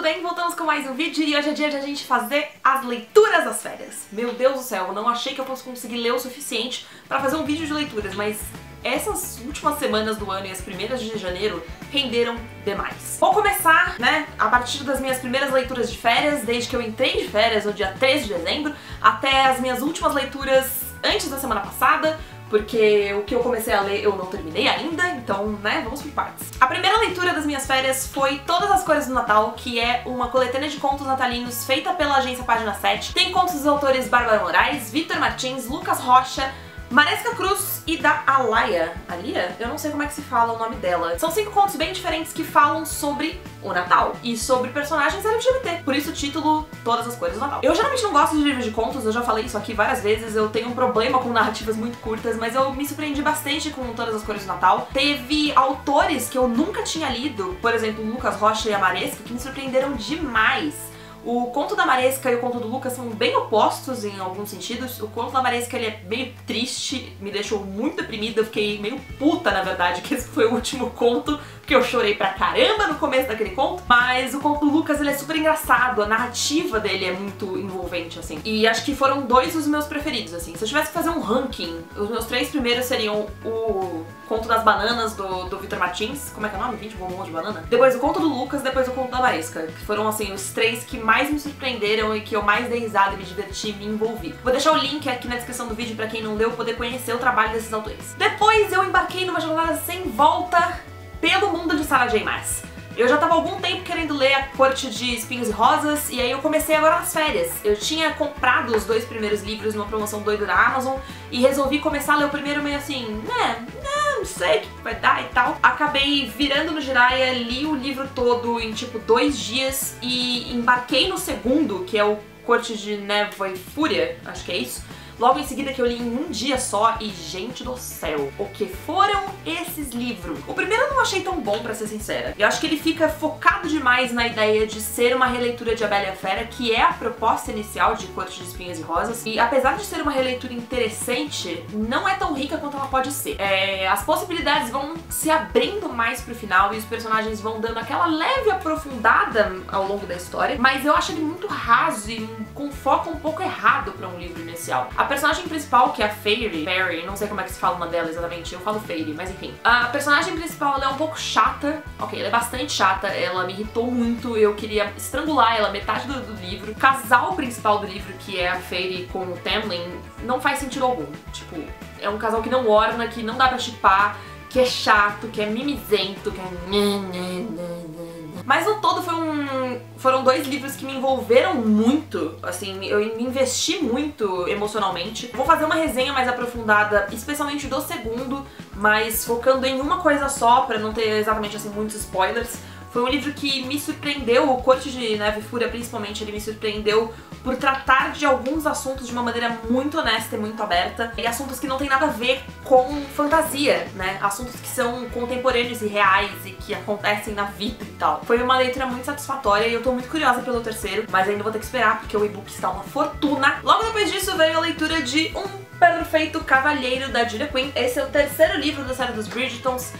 bem? Voltamos com mais um vídeo e hoje é dia de a gente fazer as leituras das férias. Meu Deus do céu, eu não achei que eu fosse conseguir ler o suficiente pra fazer um vídeo de leituras, mas essas últimas semanas do ano e as primeiras de janeiro renderam demais. Vou começar, né, a partir das minhas primeiras leituras de férias, desde que eu entrei de férias no dia 13 de dezembro, até as minhas últimas leituras antes da semana passada, porque o que eu comecei a ler eu não terminei ainda, então, né, vamos por partes. A primeira leitura das minhas férias foi Todas as Cores do Natal, que é uma coletânea de contos natalinos feita pela agência Página 7. Tem contos dos autores Bárbara Moraes, Vitor Martins, Lucas Rocha, Maresca Cruz e da Alaia. Alia? Eu não sei como é que se fala o nome dela. São 5 contos bem diferentes que falam sobre o Natal e sobre personagens LGBT. Por isso o título Todas as Cores do Natal. Eu geralmente não gosto de livros de contos, eu já falei isso aqui várias vezes, eu tenho um problema com narrativas muito curtas, mas eu me surpreendi bastante com Todas as Cores do Natal. Teve autores que eu nunca tinha lido, por exemplo, o Lucas Rocha e a Maresca, que me surpreenderam demais. O conto da Maresca e o conto do Lucas são bem opostos em alguns sentidos. O conto da Maresca ele é meio triste, me deixou muito deprimida, eu fiquei meio puta, na verdade, que esse foi o último conto, porque eu chorei pra caramba no começo daquele conto. Mas o conto do Lucas ele é super engraçado, a narrativa dele é muito envolvente, assim. E acho que foram 2 dos meus preferidos, assim. Se eu tivesse que fazer um ranking, os meus 3 primeiros seriam o Conto das Bananas, do Vitor Martins. Como é que é o nome? 20 bombons de banana? Depois o conto do Lucas, depois o conto da Maresca. Que foram, assim, os 3 que mais me surpreenderam e que eu mais dei risada e me diverti e me envolvi. Vou deixar o link aqui na descrição do vídeo pra quem não leu poder conhecer o trabalho desses autores. Depois eu embarquei numa jornada sem volta pelo mundo de Sarah J. Maas. Eu já tava há algum tempo querendo ler A Corte de Espinhos e Rosas, e aí eu comecei agora nas férias. Eu tinha comprado os 2 primeiros livros numa promoção doida da Amazon, e resolvi começar a ler o primeiro meio assim, não sei o que vai dar e tal. Acabei virando no Jiraiya, li o livro todo em tipo 2 dias, e embarquei no segundo, que é o Corte de Névoa e Fúria, acho que é isso. Logo em seguida que eu li em um dia só e, gente do céu, o que foram esses livros? O primeiro eu não achei tão bom, pra ser sincera. Eu acho que ele fica focado demais na ideia de ser uma releitura de A Bela e a Fera, que é a proposta inicial de Corte de Espinhos e Rosas. E apesar de ser uma releitura interessante, não é tão rica quanto ela pode ser. As possibilidades vão se abrindo mais pro final e os personagens vão dando aquela leve aprofundada ao longo da história, mas eu acho ele muito raso e com foco um pouco errado pra um livro inicial. A personagem principal, que é a Fairy, não sei como é que se fala o nome dela exatamente, eu falo Fairy, mas enfim. A personagem principal, ela é um pouco chata, ok, ela é bastante chata, ela me irritou muito, eu queria estrangular ela metade do livro. O casal principal do livro, que é a Fairy com o Tamlin, não faz sentido algum. Tipo, é um casal que não orna, que não dá pra shippar, que é chato, que é mimizento, que é... Mas no todo foram 2 livros que me envolveram muito, assim, eu me investi muito emocionalmente. Vou fazer uma resenha mais aprofundada, especialmente do segundo, mas focando em uma coisa só, pra não ter exatamente, assim, muitos spoilers. Foi um livro que me surpreendeu, o Corte de Névoa e Fúria principalmente, ele me surpreendeu por tratar de alguns assuntos de uma maneira muito honesta e muito aberta, e assuntos que não tem nada a ver com fantasia, né? Assuntos que são contemporâneos e reais e que acontecem na vida e tal. Foi uma leitura muito satisfatória e eu tô muito curiosa pelo terceiro, mas ainda vou ter que esperar porque o e-book está uma fortuna. Logo depois disso veio a leitura de Um Perfeito Cavalheiro, da Julia Quinn. Esse é o 3º livro da série dos Bridgertons.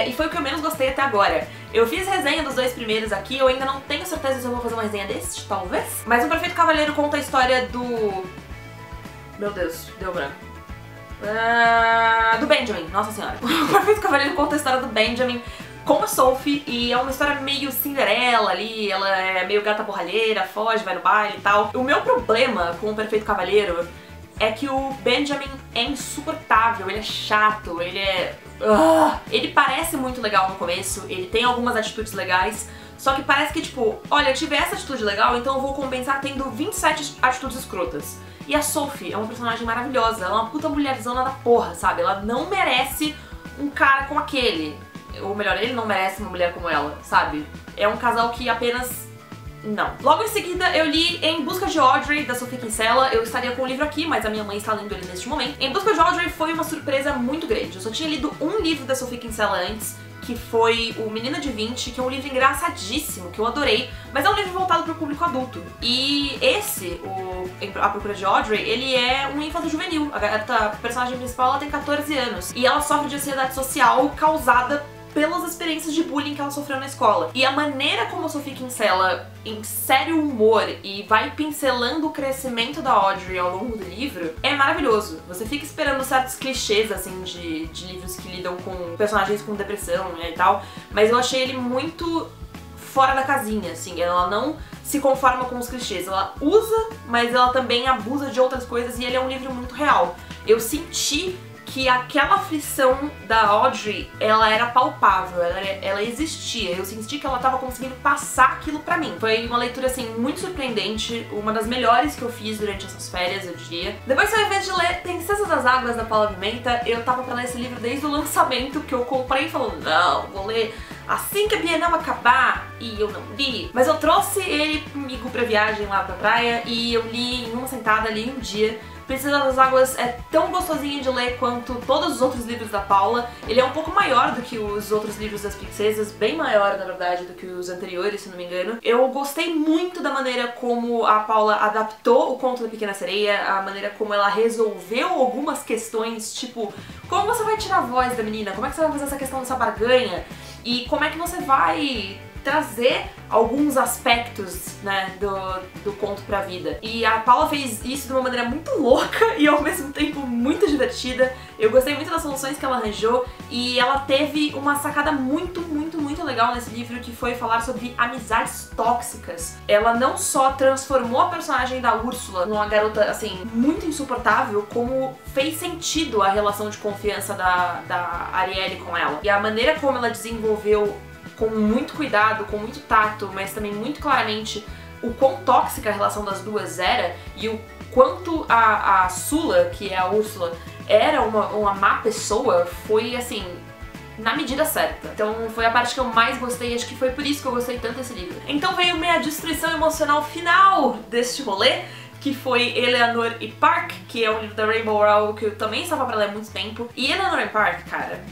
E foi o que eu menos gostei até agora. Eu fiz resenha dos 2 primeiros aqui, eu ainda não tenho certeza se eu vou fazer uma resenha desse, talvez. Mas O Perfeito Cavalheiro conta a história do... Meu Deus, deu branco. Do Benjamin, nossa senhora. O Perfeito Cavalheiro conta a história do Benjamin com a Sophie, e é uma história meio Cinderela ali, ela é meio gata borralheira, foge, vai no baile e tal. O meu problema com O Perfeito Cavalheiro é que o Benjamin é insuportável, ele é chato, ele é... Ele parece muito legal no começo, ele tem algumas atitudes legais, só que parece que tipo, olha, eu tive essa atitude legal, então eu vou compensar tendo 27 atitudes escrotas. E a Sophie é uma personagem maravilhosa, ela é uma puta mulherzona da porra, sabe? Ela não merece um cara como aquele. Ou melhor, ele não merece uma mulher como ela, sabe? É um casal que apenas... não. Logo em seguida eu li Em Busca de Audrey, da Sophie Kinsella. Eu estaria com o livro aqui, mas a minha mãe está lendo ele neste momento. Em Busca de Audrey foi uma surpresa muito grande. Eu só tinha lido um livro da Sophie Kinsella antes, que foi o Menina de 20, que é um livro engraçadíssimo, que eu adorei, mas é um livro voltado para o público adulto. E esse, A Procura de Audrey, ele é um infanto juvenil. A personagem principal ela tem 14 anos e ela sofre de ansiedade social causada pelas experiências de bullying que ela sofreu na escola. E a maneira como a Sophie Kinsella insere o humor e vai pincelando o crescimento da Audrey ao longo do livro é maravilhoso. Você fica esperando certos clichês, assim, de livros que lidam com personagens com depressão, né, e tal, mas eu achei ele muito fora da casinha, assim. Ela não se conforma com os clichês, ela usa, mas ela também abusa de outras coisas, e ele é um livro muito real. Eu senti que aquela aflição da Audrey, ela era palpável, ela existia. Eu senti que ela tava conseguindo passar aquilo pra mim. Foi uma leitura, assim, muito surpreendente, uma das melhores que eu fiz durante essas férias, eu diria. Depois, ao invés de ler Princesa das Águas, da Paula Pimenta, eu tava pra ler esse livro desde o lançamento, que eu comprei falando, não, vou ler assim que a Bienal acabar, e eu não li. Mas eu trouxe ele comigo pra viagem lá pra praia, e eu li em uma sentada, li em um dia. Princesa das Águas é tão gostosinho de ler quanto todos os outros livros da Paula. Ele é um pouco maior do que os outros livros das princesas, bem maior, na verdade, do que os anteriores, se não me engano. Eu gostei muito da maneira como a Paula adaptou o Conto da Pequena Sereia, a maneira como ela resolveu algumas questões, tipo, como você vai tirar a voz da menina? Como é que você vai fazer essa questão dessa barganha? E como é que você vai trazer alguns aspectos, né, do conto pra vida. E a Paula fez isso de uma maneira muito louca e ao mesmo tempo muito divertida. Eu gostei muito das soluções que ela arranjou e ela teve uma sacada muito legal nesse livro, que foi falar sobre amizades tóxicas. Ela não só transformou a personagem da Úrsula numa garota, assim, muito insuportável, como fez sentido a relação de confiança da Arielle com ela. E a maneira como ela desenvolveu com muito cuidado, com muito tato, mas também muito claramente o quão tóxica a relação das duas era e o quanto a Sula, que é a Úrsula, era uma má pessoa, foi assim, na medida certa. Então foi a parte que eu mais gostei, acho que foi por isso que eu gostei tanto desse livro. Então veio minha destruição emocional final deste rolê, que foi Eleanor e Park, que é um livro da Rainbow Rowell que eu também estava pra ler há muito tempo. E Eleanor e Park, cara,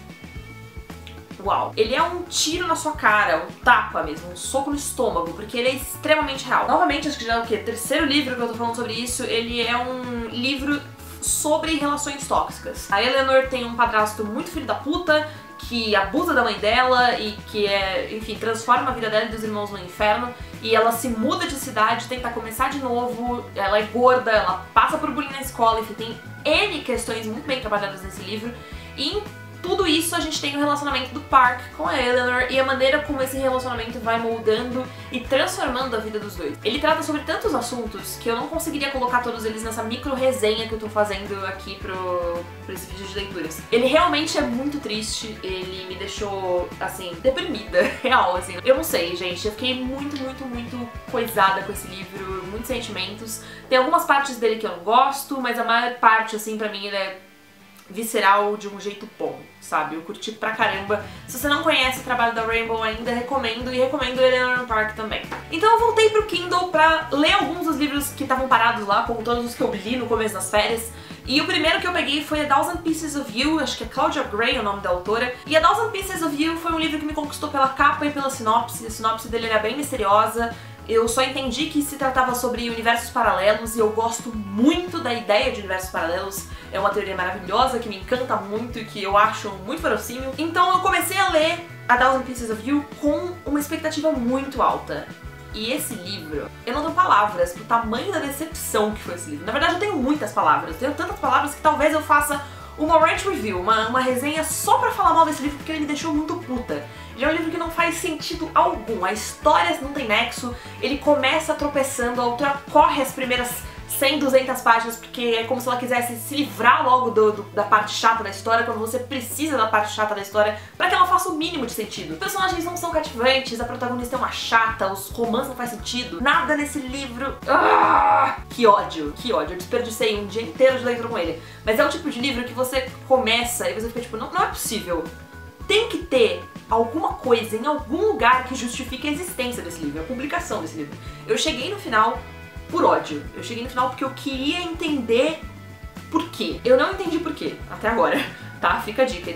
uau. Ele é um tiro na sua cara, um tapa mesmo, um soco no estômago, porque ele é extremamente real. Novamente, acho que já é o quê? Terceiro livro que eu tô falando sobre isso, ele é um livro sobre relações tóxicas. A Eleanor tem um padrasto muito filho da puta, que abusa da mãe dela e que enfim, transforma a vida dela e dos irmãos no inferno, e ela se muda de cidade, tenta começar de novo, ela é gorda, ela passa por bullying na escola, enfim, tem N questões muito bem trabalhadas nesse livro, e tudo isso a gente tem o relacionamento do Park com a Eleanor e a maneira como esse relacionamento vai moldando e transformando a vida dos dois. Ele trata sobre tantos assuntos que eu não conseguiria colocar todos eles nessa micro resenha que eu tô fazendo aqui pra esse vídeo de leituras. Ele realmente é muito triste, ele me deixou, assim, deprimida, real, assim. Eu não sei, gente, eu fiquei muito coisada com esse livro, muitos sentimentos. Tem algumas partes dele que eu não gosto, mas a maior parte, assim, pra mim ele é visceral de um jeito bom, sabe? Eu curti pra caramba. Se você não conhece o trabalho da Rainbow ainda, recomendo, e recomendo Eleanor Park também. Então eu voltei pro Kindle pra ler alguns dos livros que estavam parados lá, como todos os que eu li no começo das férias. E o primeiro que eu peguei foi A Thousand Pieces of You, acho que é Claudia Gray o nome da autora. E A Thousand Pieces of You foi um livro que me conquistou pela capa e pela sinopse. A sinopse dele era bem misteriosa. Eu só entendi que se tratava sobre universos paralelos e eu gosto muito da ideia de universos paralelos. É uma teoria maravilhosa que me encanta muito e que eu acho muito verossímil. Então eu comecei a ler A Thousand Pieces of You com uma expectativa muito alta. E esse livro, eu não tenho palavras pro tamanho da decepção que foi esse livro. Na verdade eu tenho muitas palavras, eu tenho tantas palavras que talvez eu faça uma rant review, uma resenha só pra falar mal desse livro, porque ele me deixou muito puta. Ele é um livro que não faz sentido algum, a história não tem nexo, ele começa tropeçando, a autora corre as primeiras 100, 200 páginas, porque é como se ela quisesse se livrar logo da parte chata da história, quando você precisa da parte chata da história, pra que ela faça o mínimo de sentido. Os personagens não são cativantes, a protagonista é uma chata, os romances não faz sentido, nada nesse livro. Ah! Que ódio, eu desperdicei um dia inteiro de leitura com ele. Mas é o tipo de livro que você começa e você fica tipo, não é possível. Tem que ter alguma coisa em algum lugar que justifique a existência desse livro, a publicação desse livro. Eu cheguei no final por ódio. Eu cheguei no final porque eu queria entender por quê. Eu não entendi por quê, até agora, tá? Fica a dica.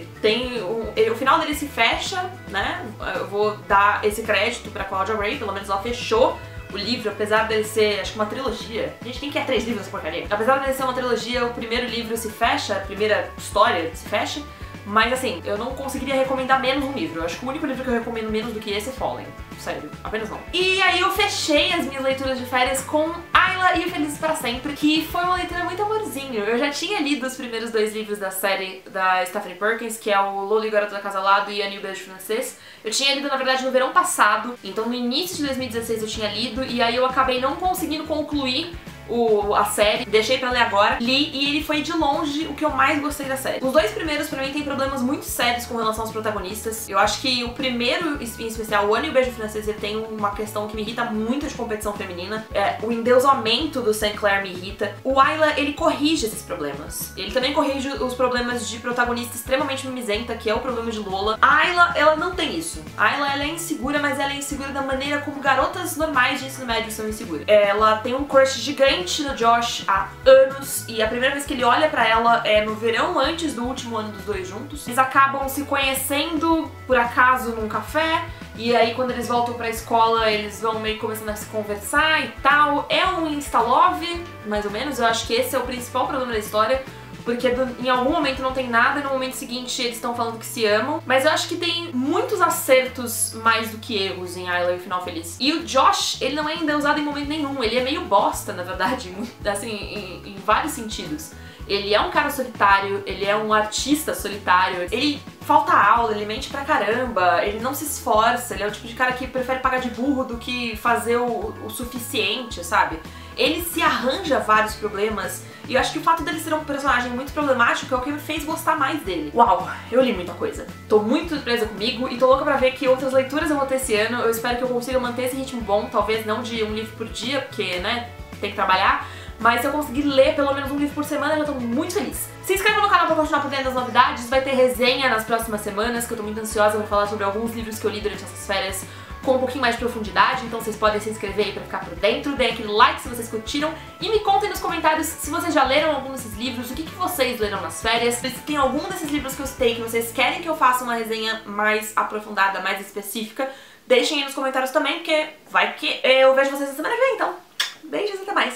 O final dele se fecha, né? Eu vou dar esse crédito pra Claudia Gray, pelo menos ela fechou o livro, apesar dele ser, acho que uma trilogia. Gente, quem quer 3 livros nessa porcaria? Apesar dele ser uma trilogia, o primeiro livro se fecha, a primeira história se fecha, Mas assim, eu não conseguiria recomendar menos um livro. Eu acho que o único livro que eu recomendo menos do que esse é Fallen. Sério, apenas não. E aí eu fechei as minhas leituras de férias com Ayla e o Felizes para Sempre, que foi uma leitura muito amorzinho. Eu já tinha lido os primeiros 2 livros da série da Stephanie Perkins, que é o Lola e o Garoto da Casa ao Lado e Annie e o Beijo Francês. Eu tinha lido, na verdade, no verão passado, então no início de 2016 eu tinha lido, e aí eu acabei não conseguindo concluir a série, deixei pra ler agora, li e ele foi de longe o que eu mais gostei da série. Os 2 primeiros pra mim tem problemas muito sérios com relação aos protagonistas. Eu acho que o primeiro, em especial, o Annie e o Beijo Francês, ele tem uma questão que me irrita muito de competição feminina. O endeusamento do St. Clair me irrita. O Ayla, ele corrige esses problemas. Ele também corrige os problemas de protagonista extremamente mimizenta, que é o problema de Lola. A Ayla, ela não tem isso. A Ayla, ela é insegura, mas ela é insegura da maneira como garotas normais de ensino médio são inseguras. Ela tem um crush gigante no Josh há anos, e a primeira vez que ele olha pra ela é no verão antes do último ano dos 2 juntos. Eles acabam se conhecendo por acaso num café, e aí quando eles voltam pra escola eles vão meio começando a se conversar e tal. É um insta-love, mais ou menos. Eu acho que esse é o principal problema da história, porque em algum momento não tem nada e no momento seguinte eles estão falando que se amam. Mas eu acho que tem muitos acertos mais do que erros em Ayla e o Final Feliz. E o Josh, ele não é endeusado em momento nenhum. Ele é meio bosta, na verdade, assim, em vários sentidos. Ele é um cara solitário, ele é um artista solitário, ele falta aula, ele mente pra caramba, ele não se esforça, ele é o tipo de cara que prefere pagar de burro do que fazer o suficiente, sabe? Ele se arranja vários problemas, e eu acho que o fato dele ser um personagem muito problemático é o que me fez gostar mais dele. Uau, eu li muita coisa. Tô muito surpresa comigo e tô louca pra ver que outras leituras eu vou ter esse ano. Eu espero que eu consiga manter esse ritmo bom, talvez não de um livro por dia, porque, né, tem que trabalhar. Mas se eu conseguir ler pelo menos um livro por semana, eu já tô muito feliz. Se inscreva no canal pra continuar por dentro das novidades. Vai ter resenha nas próximas semanas, que eu tô muito ansiosa pra falar sobre alguns livros que eu li durante essas férias com um pouquinho mais de profundidade, então vocês podem se inscrever aí pra ficar por dentro, deem aquele like se vocês curtiram e me contem nos comentários se vocês já leram algum desses livros, o que vocês leram nas férias, se tem algum desses livros que eu citei que vocês querem que eu faça uma resenha mais aprofundada, mais específica, deixem aí nos comentários também, porque vai que eu vejo vocês na semana que vem, então beijos e até mais!